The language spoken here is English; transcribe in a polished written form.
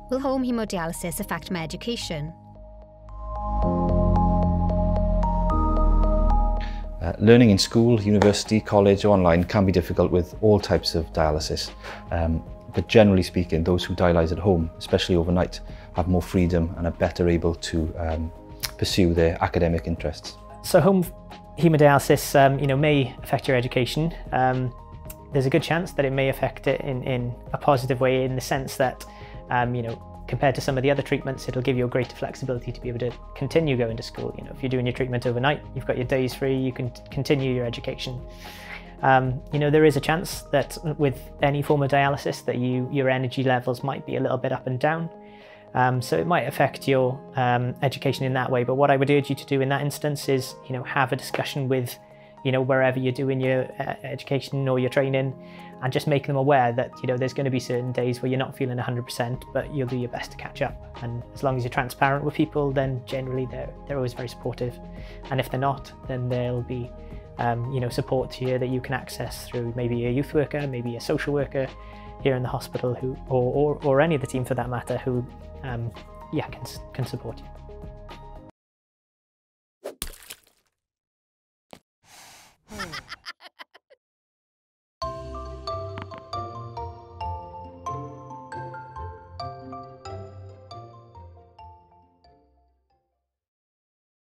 Will home hemodialysis affect my education? Learning in school, university, college or online can be difficult with all types of dialysis. But generally speaking, those who dialyse at home, especially overnight, have more freedom and are better able to pursue their academic interests. So home hemodialysis may affect your education. There's a good chance that it may affect it in a positive way, in the sense that compared to some of the other treatments, it'll give you a greater flexibility to be able to continue going to school. If you're doing your treatment overnight, you've got your days free, you can continue your education. There is a chance that with any form of dialysis that your energy levels might be a little bit up and down. So it might affect your education in that way. But what I would urge you to do in that instance is, have a discussion with, wherever you're doing your education or your training, and just make them aware that, there's going to be certain days where you're not feeling 100%, but you'll do your best to catch up. And as long as you're transparent with people, then generally they're always very supportive. And if they're not, then there'll be support here that you can access through maybe a youth worker, maybe a social worker here in the hospital, or any of the team for that matter, who can support you.